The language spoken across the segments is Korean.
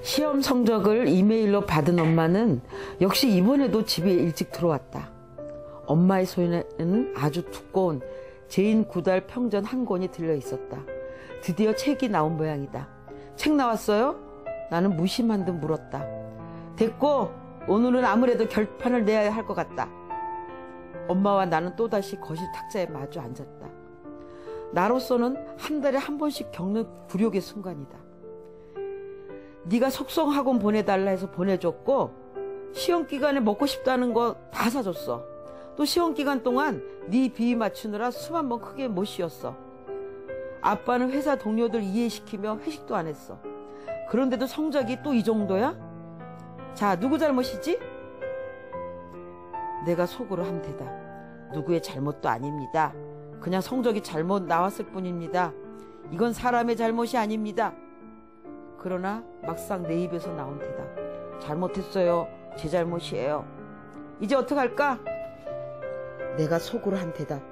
시험 성적을 이메일로 받은 엄마는 역시 이번에도 집에 일찍 들어왔다. 엄마의 손에는 아주 두꺼운 제인 구달 평전 한 권이 들려 있었다. 드디어 책이 나온 모양이다. 책 나왔어요? 나는 무심한 듯 물었다. 됐고 오늘은 아무래도 결판을 내야 할 것 같다. 엄마와 나는 또다시 거실 탁자에 마주 앉았다. 나로서는 한 달에 한 번씩 겪는 굴욕의 순간이다. 네가 속성학원 보내달라 해서 보내줬고 시험 기간에 먹고 싶다는 거 다 사줬어. 또 시험 기간 동안 네 비위 맞추느라 숨 한 번 크게 못 쉬었어. 아빠는 회사 동료들 이해시키며 회식도 안 했어. 그런데도 성적이 또 이 정도야? 자, 누구 잘못이지? 내가 속으로 한 대답. 누구의 잘못도 아닙니다. 그냥 성적이 잘못 나왔을 뿐입니다. 이건 사람의 잘못이 아닙니다. 그러나 막상 내 입에서 나온 대답. 잘못했어요. 제 잘못이에요. 이제 어떡할까? 내가 속으로 한 대답.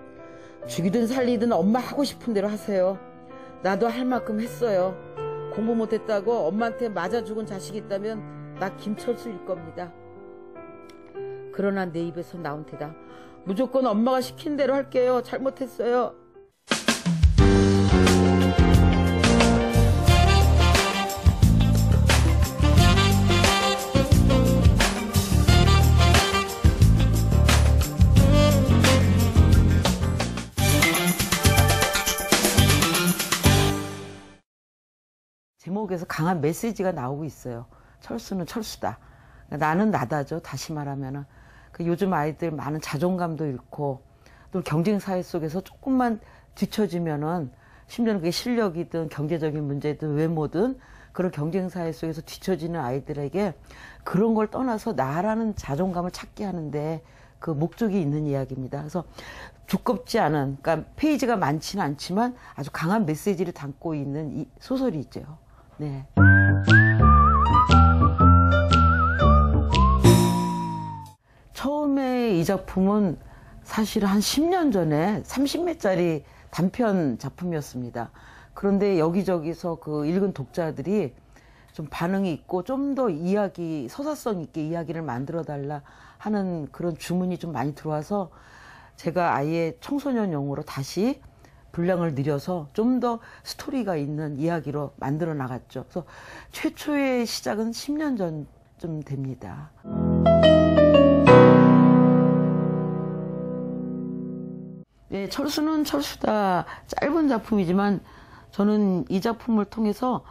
죽이든 살리든 엄마 하고 싶은 대로 하세요. 나도 할 만큼 했어요. 공부 못했다고 엄마한테 맞아 죽은 자식이 있다면 나 김철수일 겁니다. 그러나 내 입에서 나온 대답. 무조건 엄마가 시킨 대로 할게요. 잘못했어요. 제목에서 강한 메시지가 나오고 있어요. 철수는 철수다. 나는 나다죠. 다시 말하면은. 요즘 아이들 많은 자존감도 잃고 또 경쟁 사회 속에서 조금만 뒤처지면은 심지어는 그게 실력이든 경제적인 문제든 외모든 그런 경쟁 사회 속에서 뒤처지는 아이들에게 그런 걸 떠나서 나라는 자존감을 찾게 하는데 그 목적이 있는 이야기입니다. 그래서 두껍지 않은, 그러니까 페이지가 많지는 않지만 아주 강한 메시지를 담고 있는 이 소설이죠. 네. 처음에 이 작품은 사실 한 10년 전에 30매짜리 단편 작품이었습니다. 그런데 여기저기서 그 읽은 독자들이 좀 반응이 있고 좀 더 이야기, 서사성 있게 이야기를 만들어 달라 하는 그런 주문이 좀 많이 들어와서 제가 아예 청소년용으로 다시 분량을 늘려서 좀 더 스토리가 있는 이야기로 만들어 나갔죠. 그래서 최초의 시작은 10년 전쯤 됩니다. 네, 철수는 철수다. 짧은 작품이지만 저는 이 작품을 통해서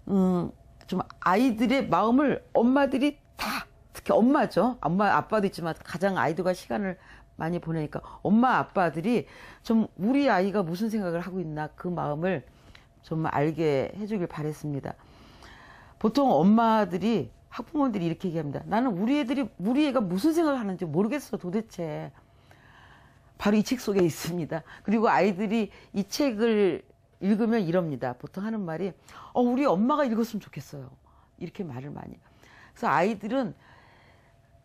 좀 아이들의 마음을 엄마들이 다, 특히 엄마죠. 엄마, 아빠도 있지만 가장 아이들과 시간을 많이 보내니까 엄마, 아빠들이 좀 우리 아이가 무슨 생각을 하고 있나 그 마음을 좀 알게 해주길 바랬습니다. 보통 엄마들이, 학부모들이 이렇게 얘기합니다. 나는 우리 애가 무슨 생각을 하는지 모르겠어, 도대체. 바로 이 책 속에 있습니다. 그리고 아이들이 이 책을 읽으면 이럽니다. 보통 하는 말이 우리 엄마가 읽었으면 좋겠어요. 이렇게 말을 많이 해요. 그래서 아이들은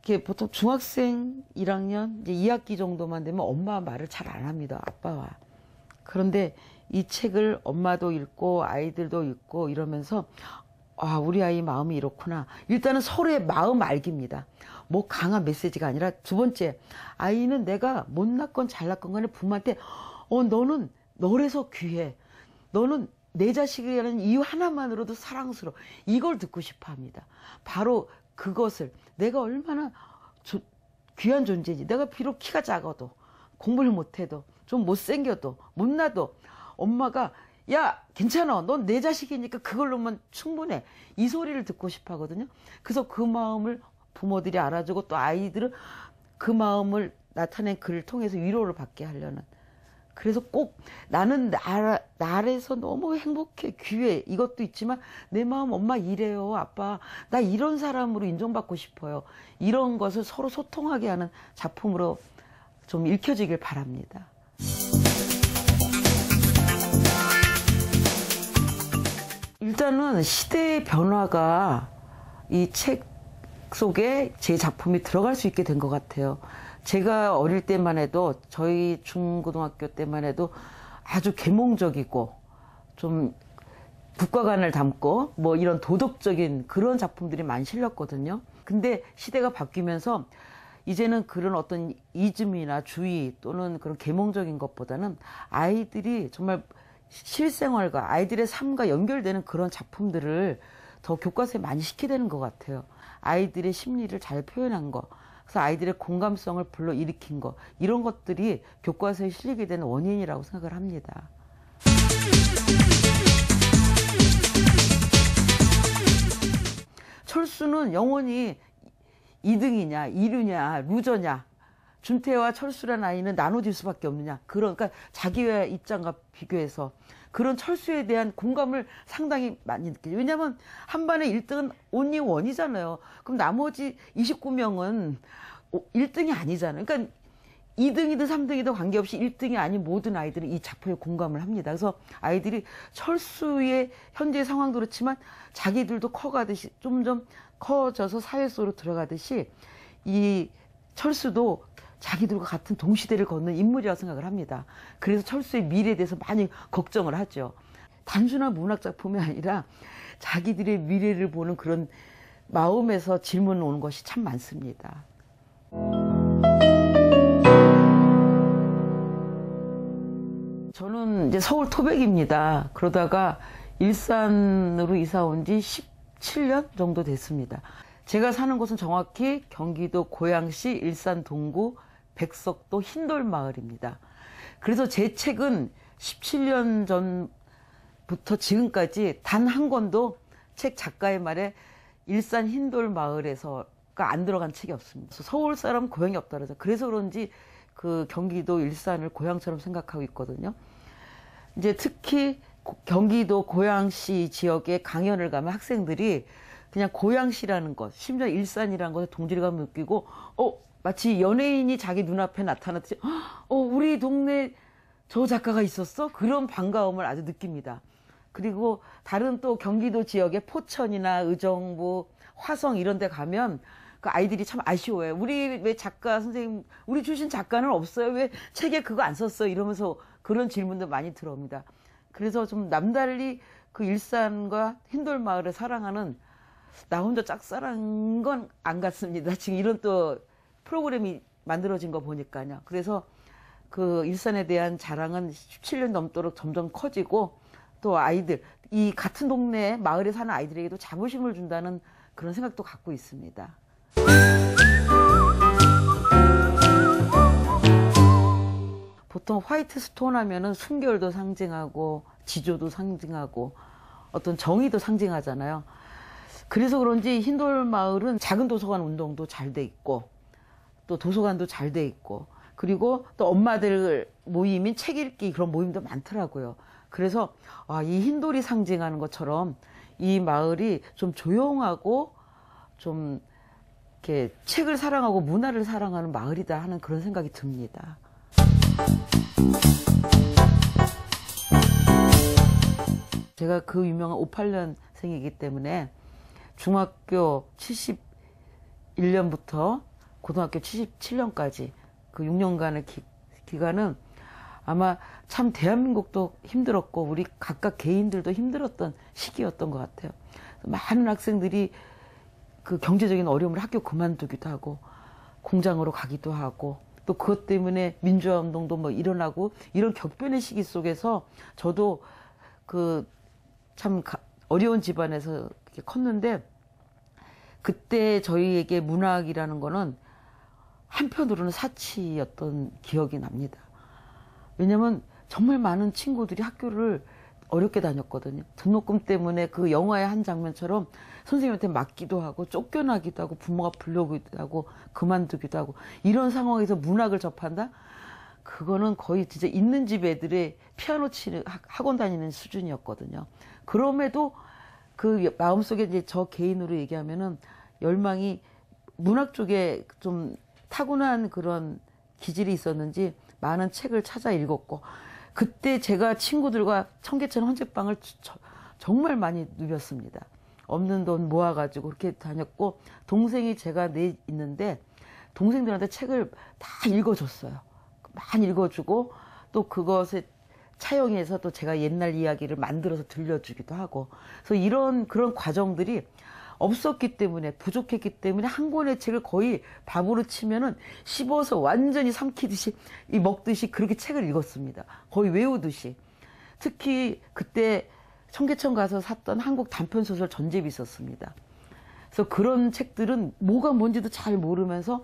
이렇게 보통 중학생 1학년 이제 2학기 정도만 되면 엄마 말을 잘 안 합니다. 아빠와. 그런데 이 책을 엄마도 읽고 아이들도 읽고 이러면서 우리 아이 마음이 이렇구나. 일단은 서로의 마음 알기입니다. 뭐 강한 메시지가 아니라 두 번째, 아이는 내가 못났건 잘났건 간에 부모한테 너는 너래서 귀해. 너는 내 자식이라는 이유 하나만으로도 사랑스러워. 이걸 듣고 싶어 합니다. 바로 그것을 내가 얼마나 귀한 존재인지, 내가 비록 키가 작아도 공부를 못해도 좀 못생겨도 못나도 엄마가 야 괜찮아, 넌 내 자식이니까 그걸로만 충분해, 이 소리를 듣고 싶어 하거든요. 그래서 그 마음을 부모들이 알아주고 또 아이들은 그 마음을 나타낸 글을 통해서 위로를 받게 하려는, 그래서 꼭 나는 나라에서 너무 행복해, 귀해, 이것도 있지만 내 마음 엄마 이래요, 아빠 나 이런 사람으로 인정받고 싶어요, 이런 것을 서로 소통하게 하는 작품으로 좀 읽혀지길 바랍니다. 일단은 시대의 변화가 이 책 속에 제 작품이 들어갈 수 있게 된 것 같아요. 제가 어릴 때만 해도, 저희 중고등학교 때만 해도 아주 계몽적이고 좀 국가관을 담고 뭐 이런 도덕적인 그런 작품들이 많이 실렸거든요. 근데 시대가 바뀌면서 이제는 그런 어떤 이즘이나 주의 또는 그런 계몽적인 것보다는 아이들이 정말 실생활과 아이들의 삶과 연결되는 그런 작품들을 더 교과서에 많이 시키게 되는 것 같아요. 아이들의 심리를 잘 표현한 거, 그래서 아이들의 공감성을 불러일으킨 거, 이런 것들이 교과서에 실리게 되는 원인이라고 생각을 합니다. 철수는 영원히 2등이냐, 2류냐, 루저냐, 준태와 철수라는 아이는 나눠질 수밖에 없느냐. 그러니까 자기의 입장과 비교해서 그런 철수에 대한 공감을 상당히 많이 느끼죠. 왜냐하면 한 반의 1등은 only one이잖아요. 그럼 나머지 29명은 1등이 아니잖아요. 그러니까 2등이든 3등이든 관계없이 1등이 아닌 모든 아이들은 이 작품에 공감을 합니다. 그래서 아이들이 철수의 현재 상황도 그렇지만 자기들도 커가듯이 점점 커져서 사회 속으로 들어가듯이 이 철수도 자기들과 같은 동시대를 걷는 인물이라고 생각을 합니다. 그래서 철수의 미래에 대해서 많이 걱정을 하죠. 단순한 문학 작품이 아니라 자기들의 미래를 보는 그런 마음에서 질문 오는 것이 참 많습니다. 저는 이제 서울 토백입니다. 그러다가 일산으로 이사 온 지 17년 정도 됐습니다. 제가 사는 곳은 정확히 경기도 고양시 일산 동구 백석도 흰돌마을입니다. 그래서 제 책은 17년 전부터 지금까지 단 한 권도 책 작가의 말에 일산 흰돌마을에서가 안 들어간 책이 없습니다. 서울 사람 고향이 없다 그래서 그런지 그 경기도 일산을 고향처럼 생각하고 있거든요. 이제 특히 경기도 고양시 지역에 강연을 가면 학생들이 그냥 고양시라는 것, 심지어 일산이라는 것에 동질감을 느끼고, 마치 연예인이 자기 눈앞에 나타났듯이, 우리 동네 저 작가가 있었어? 그런 반가움을 아주 느낍니다. 그리고 다른 또 경기도 지역의 포천이나 의정부, 화성 이런 데 가면 그 아이들이 참 아쉬워요. 우리 왜 작가 선생님, 우리 출신 작가는 없어요? 왜 책에 그거 안 썼어요? 이러면서 그런 질문도 많이 들어옵니다. 그래서 좀 남달리 그 일산과 흰돌마을을 사랑하는 나 혼자 짝사랑한 건 안 같습니다. 지금 이런 또 프로그램이 만들어진 거 보니까요. 그래서 그 일산에 대한 자랑은 17년 넘도록 점점 커지고 또 아이들, 이 같은 동네 마을에 사는 아이들에게도 자부심을 준다는 그런 생각도 갖고 있습니다. 보통 화이트 스톤 하면은 순결도 상징하고 지조도 상징하고 어떤 정의도 상징하잖아요. 그래서 그런지 흰돌마을은 작은 도서관 운동도 잘 돼 있고 또 도서관도 잘 돼 있고 그리고 또 엄마들 모임인 책 읽기 그런 모임도 많더라고요. 그래서 이 흰돌이 상징하는 것처럼 이 마을이 좀 조용하고 좀 이렇게 책을 사랑하고 문화를 사랑하는 마을이다 하는 그런 생각이 듭니다. 제가 그 유명한 58년생이기 때문에 중학교 71년부터 고등학교 77년까지 그 6년간의 기간은 아마 참 대한민국도 힘들었고 우리 각각 개인들도 힘들었던 시기였던 것 같아요. 많은 학생들이 그 경제적인 어려움을 학교 그만두기도 하고 공장으로 가기도 하고 또 그것 때문에 민주화 운동도 뭐 일어나고 이런 격변의 시기 속에서 저도 그 참 어려운 집안에서 컸는데 그때 저희에게 문학이라는 거는 한편으로는 사치였던 기억이 납니다. 왜냐면 정말 많은 친구들이 학교를 어렵게 다녔거든요. 등록금 때문에 그 영화의 한 장면처럼 선생님한테 맞기도 하고 쫓겨나기도 하고 부모가 불러오기도 하고 그만두기도 하고 이런 상황에서 문학을 접한다? 그거는 거의 진짜 있는 집 애들의 피아노 치는 학원 다니는 수준이었거든요. 그럼에도 그 마음속에 이제 저 개인으로 얘기하면은 열망이 문학 쪽에 좀 타고난 그런 기질이 있었는지 많은 책을 찾아 읽었고 그때 제가 친구들과 청계천 헌책방을 정말 많이 누볐습니다. 없는 돈 모아가지고 그렇게 다녔고 동생이 제가 내 있는데 동생들한테 책을 다 읽어줬어요. 많이 읽어주고 또 그것에 차용해서 또 제가 옛날 이야기를 만들어서 들려주기도 하고, 그래서 그런 과정들이 없었기 때문에, 부족했기 때문에 한 권의 책을 거의 밥으로 치면은 씹어서 완전히 삼키듯이 먹듯이 그렇게 책을 읽었습니다. 거의 외우듯이. 특히 그때 청계천 가서 샀던 한국 단편소설 전집이 있었습니다. 그래서 그런 책들은 뭐가 뭔지도 잘 모르면서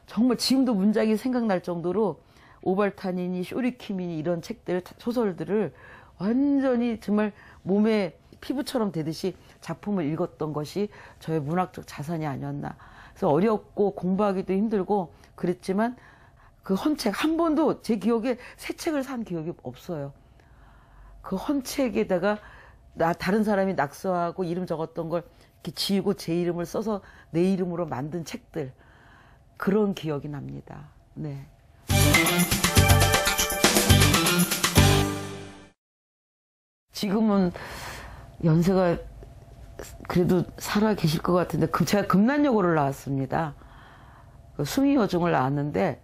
정말 지금도 문장이 생각날 정도로 오발탄이니 쇼리킴이니 이런 책들, 소설들을 완전히 정말 몸에 피부처럼 되듯이 작품을 읽었던 것이 저의 문학적 자산이 아니었나. 그래서 어렵고 공부하기도 힘들고 그랬지만 그 헌책 한 번도 제 기억에 새 책을 산 기억이 없어요. 그 헌책에다가 다른 사람이 낙서하고 이름 적었던 걸 이렇게 지우고 제 이름을 써서 내 이름으로 만든 책들, 그런 기억이 납니다. 네. 지금은 연세가 그래도 살아 계실 것 같은데, 제가 금난여고를 나왔습니다. 숭의여중을 나왔는데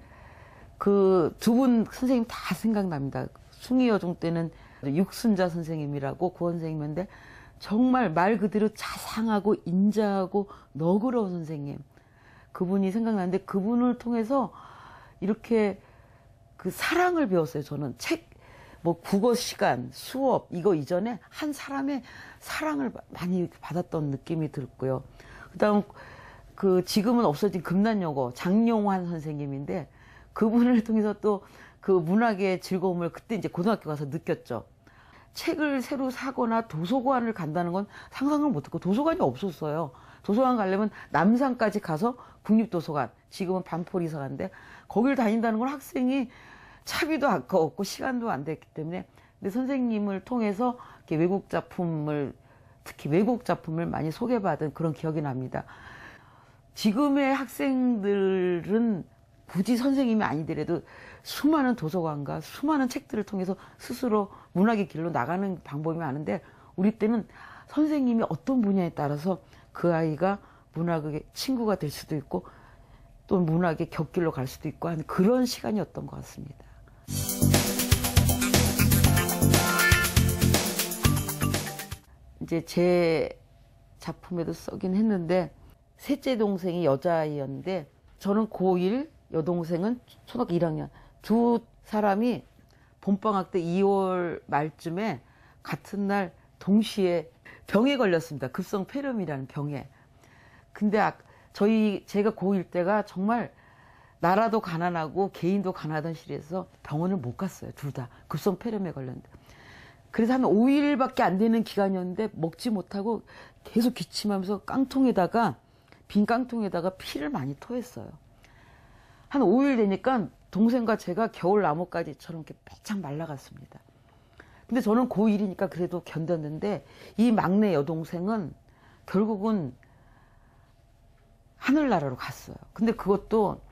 그 두 분 선생님 다 생각납니다. 숭의여중 때는 육순자 선생님이라고 고 선생님인데 정말 말 그대로 자상하고 인자하고 너그러운 선생님, 그분이 생각나는데, 그분을 통해서 이렇게 그 사랑을 배웠어요. 저는 국어 시간, 수업 이거 이전에 한 사람의 사랑을 많이 받았던 느낌이 들고요. 그다음 지금은 없어진 금난여고 장용환 선생님인데, 그분을 통해서 또 그 문학의 즐거움을 그때 이제 고등학교 가서 느꼈죠. 책을 새로 사거나 도서관을 간다는 건 상상을 못했고, 도서관이 없었어요. 도서관 가려면 남산까지 가서 국립도서관, 지금은 반포리서관인데 거길 다닌다는 건 학생이 차비도 아까웠고 시간도 안 됐기 때문에, 근데 선생님을 통해서 이렇게 특히 외국 작품을 많이 소개받은 그런 기억이 납니다. 지금의 학생들은 굳이 선생님이 아니더라도 수많은 도서관과 수많은 책들을 통해서 스스로 문학의 길로 나가는 방법이 많은데, 우리 때는 선생님이 어떤 분야에 따라서 그 아이가 문학의 친구가 될 수도 있고 또 문학의 곁길로 갈 수도 있고 하는 그런 시간이었던 것 같습니다. 이제 제 작품에도 쓰긴 했는데, 셋째 동생이 여자아이였는데 저는 고1, 여동생은 초등학교 1학년. 두 사람이 봄방학 때 2월 말쯤에 같은 날 동시에 병에 걸렸습니다. 급성 폐렴이라는 병에. 근데 제가 고1 때가 정말 나라도 가난하고 개인도 가난하던 시리에서 병원을 못 갔어요. 둘 다 급성 폐렴에 걸렸는데. 그래서 한 5일밖에 안 되는 기간이었는데 먹지 못하고 계속 기침하면서 빈 깡통에다가 피를 많이 토했어요. 한 5일 되니까 동생과 제가 겨울 나뭇가지처럼 이렇게 빼짝 말라갔습니다. 근데 저는 고1이니까 그래도 견뎠는데, 이 막내 여동생은 결국은 하늘나라로 갔어요. 근데 그것도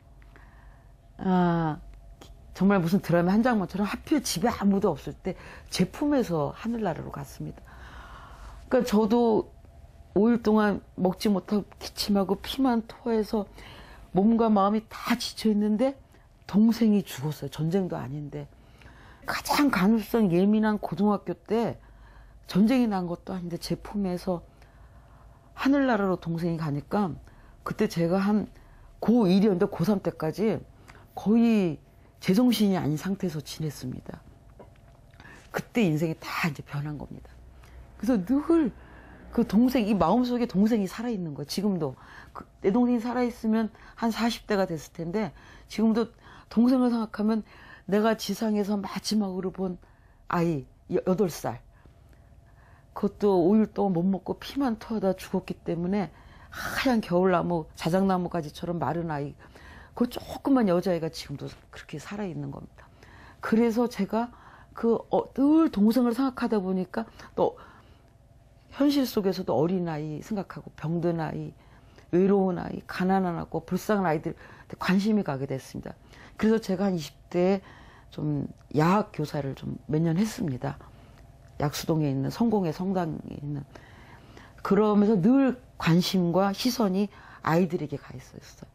정말 무슨 드라마 한 장면처럼 하필 집에 아무도 없을 때 제 품에서 하늘나라로 갔습니다. 그러니까 저도 5일 동안 먹지 못하고 기침하고 피만 토해서 몸과 마음이 다 지쳐있는데 동생이 죽었어요. 전쟁도 아닌데. 가장 감수성 예민한 고등학교 때 전쟁이 난 것도 아닌데 제 품에서 하늘나라로 동생이 가니까, 그때 제가 한 고1이었는데 고3 때까지 거의 제정신이 아닌 상태에서 지냈습니다. 그때 인생이 다 이제 변한 겁니다. 그래서 늘 그 이 마음속에 동생이 살아있는 거예요. 지금도. 내 동생이 살아있으면 한 40대가 됐을 텐데, 지금도 동생을 생각하면 내가 지상에서 마지막으로 본 아이, 8살. 그것도 5일 동안 못 먹고 피만 토하다 죽었기 때문에 하얀 겨울나무, 자작나무가지처럼 마른 아이. 그 조그만 여자애가 지금도 그렇게 살아있는 겁니다. 그래서 제가 늘 동생을 생각하다 보니까 또 현실 속에서도 어린아이 생각하고 병든 아이, 외로운 아이, 가난한 아이, 불쌍한 아이들 관심이 가게 됐습니다. 그래서 제가 한 20대에 좀 야학 교사를 좀 몇 년 했습니다. 약수동에 있는 성공회 성당에 있는. 그러면서 늘 관심과 시선이 아이들에게 가 있었어요.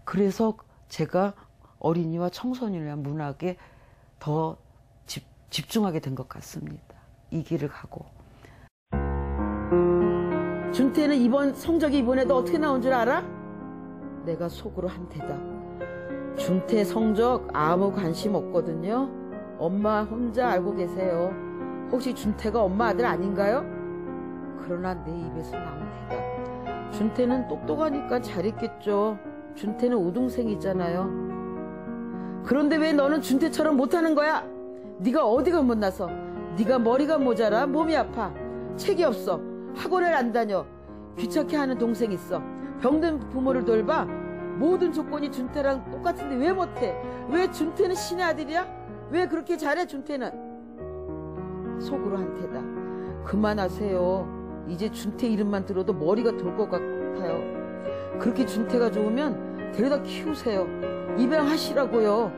그래서 제가 어린이와 청소년을 위한 문학에 더 집중하게 된 것 같습니다. 이 길을 가고. 준태는 이번 성적이 이번에도 어떻게 나온 줄 알아? 내가 속으로 한 대답. 준태 성적 아무 관심 없거든요. 엄마 혼자 알고 계세요. 혹시 준태가 엄마 아들 아닌가요? 그러나 내 입에서 나온 대답. 준태는 똑똑하니까 잘했겠죠. 준태는 우등생이잖아요. 그런데 왜 너는 준태처럼 못하는 거야? 네가 어디가 못나서? 네가 머리가 모자라, 몸이 아파, 책이 없어, 학원을 안 다녀, 귀찮게 하는 동생 있어, 병든 부모를 돌봐. 모든 조건이 준태랑 똑같은데 왜 못해? 왜 준태는 신의 아들이야? 왜 그렇게 잘해 준태는? 속으로 한 테다. 그만하세요. 이제 준태 이름만 들어도 머리가 돌 것 같아요. 그렇게 준태가 좋으면 데려다 키우세요. 입양하시라고요.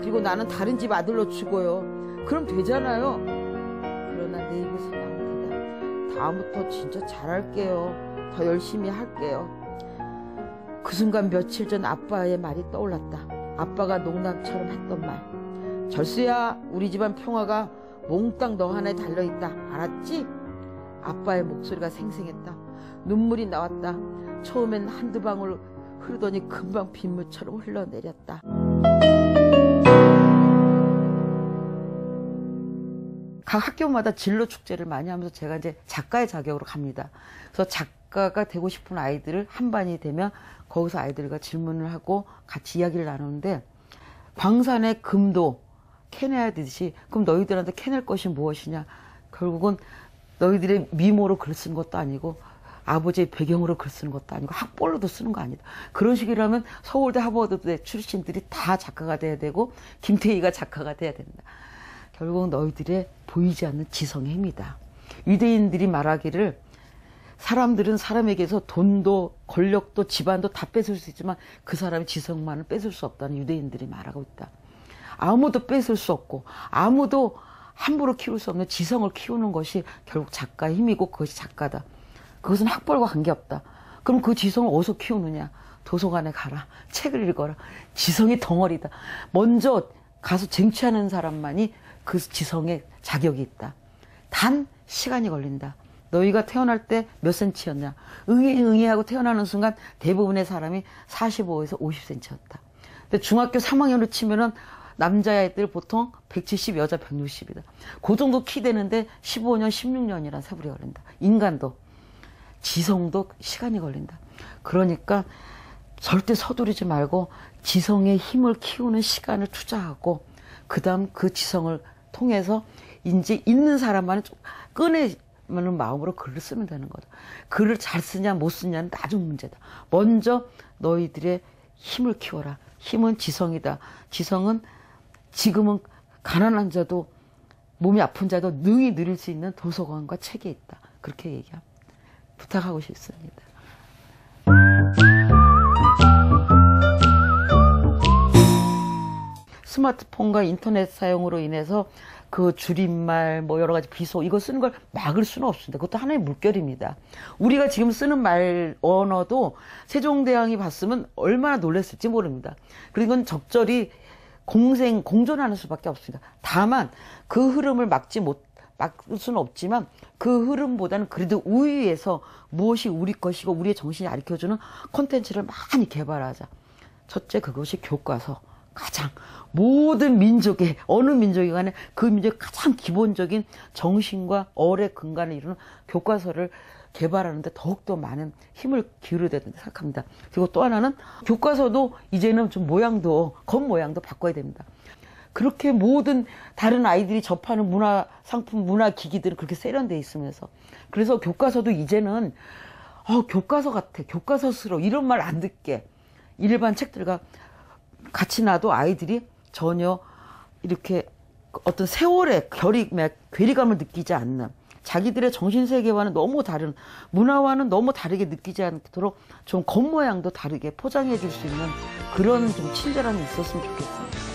그리고 나는 다른 집 아들로 주고요. 그럼 되잖아요. 그러나 내 입에서 나옵니다. 다음부터 진짜 잘할게요. 더 열심히 할게요. 그 순간 며칠 전 아빠의 말이 떠올랐다. 아빠가 농담처럼 했던 말. 절수야, 우리 집안 평화가 몽땅 너 하나에 달려있다. 알았지? 아빠의 목소리가 생생했다. 눈물이 나왔다. 처음엔 한두 방울 흐르더니 금방 빗물처럼 흘러내렸다. 각 학교마다 진로 축제를 많이 하면서 제가 이제 작가의 자격으로 갑니다. 그래서 작가가 되고 싶은 아이들을 한 반이 되면 거기서 아이들과 질문을 하고 같이 이야기를 나누는데, 광산의 금도 캐내야 되듯이 그럼 너희들한테 캐낼 것이 무엇이냐? 결국은 너희들의 미모로 글 쓰는 것도 아니고 아버지의 배경으로 글 쓰는 것도 아니고 학벌로도 쓰는 거 아니다. 그런 식이라면 서울대 하버드대 출신들이 다 작가가 돼야 되고 김태희가 작가가 돼야 된다. 결국 너희들의 보이지 않는 지성의 힘이다. 유대인들이 말하기를 사람들은 사람에게서 돈도 권력도 집안도 다 뺏을 수 있지만 그 사람의 지성만은 뺏을 수 없다는 유대인들이 말하고 있다. 아무도 뺏을 수 없고 아무도 함부로 키울 수 없는 지성을 키우는 것이 결국 작가의 힘이고 그것이 작가다. 그것은 학벌과 관계없다. 그럼 그 지성을 어디서 키우느냐? 도서관에 가라. 책을 읽어라. 지성의 덩어리다. 먼저 가서 쟁취하는 사람만이 그 지성에 자격이 있다. 단 시간이 걸린다. 너희가 태어날 때 몇 센치였냐? 응애하고 태어나는 순간 대부분의 사람이 45에서 50cm였다. 근데 중학교 3학년을 치면은 남자애들 보통 170, 여자 160이다. 그 정도 키 되는데 15년, 16년이란 세월이 걸린다. 인간도, 지성도 시간이 걸린다. 그러니까 절대 서두르지 말고 지성의 힘을 키우는 시간을 투자하고 그 다음 그 지성을 통해서 이제 있는 사람만은 꺼내는 마음으로 글을 쓰면 되는 거다. 글을 잘 쓰냐 못 쓰냐는 나중 문제다. 먼저 너희들의 힘을 키워라. 힘은 지성이다. 지성은 지금은 가난한 자도 몸이 아픈 자도 능히 누릴 수 있는 도서관과 책에 있다. 그렇게 얘기합니다. 부탁하고 싶습니다. 스마트폰과 인터넷 사용으로 인해서 그 줄임말, 뭐 여러 가지 비속, 이거 쓰는 걸 막을 수는 없습니다. 그것도 하나의 물결입니다. 우리가 지금 쓰는 말, 언어도 세종대왕이 봤으면 얼마나 놀랐을지 모릅니다. 그리고 이건 적절히 공존하는 수밖에 없습니다. 다만 그 흐름을 막을 수는 없지만 그 흐름보다는 그래도 우위에서 무엇이 우리 것이고 우리의 정신이 가르쳐주는 콘텐츠를 많이 개발하자. 첫째, 그것이 교과서. 가장 모든 민족의 어느 민족이 간에 그 민족의 가장 기본적인 정신과 어의 근간을 이루는 교과서를 개발하는데 더욱더 많은 힘을 기울여야 된다고 생각합니다. 그리고 또 하나는 교과서도 이제는 좀 겉모양도 바꿔야 됩니다. 그렇게 모든 다른 아이들이 접하는 문화 상품, 문화 기기들은 그렇게 세련되어 있으면서 그래서 교과서도 이제는 교과서 같아, 교과서스러워 이런 말 안 듣게 일반 책들과 같이 놔도 아이들이 전혀 이렇게 어떤 세월의 괴리감을 느끼지 않는 자기들의 정신세계와는 너무 다른 문화와는 너무 다르게 느끼지 않도록 좀 겉모양도 다르게 포장해 줄 수 있는 그런 좀 친절함이 있었으면 좋겠습니다.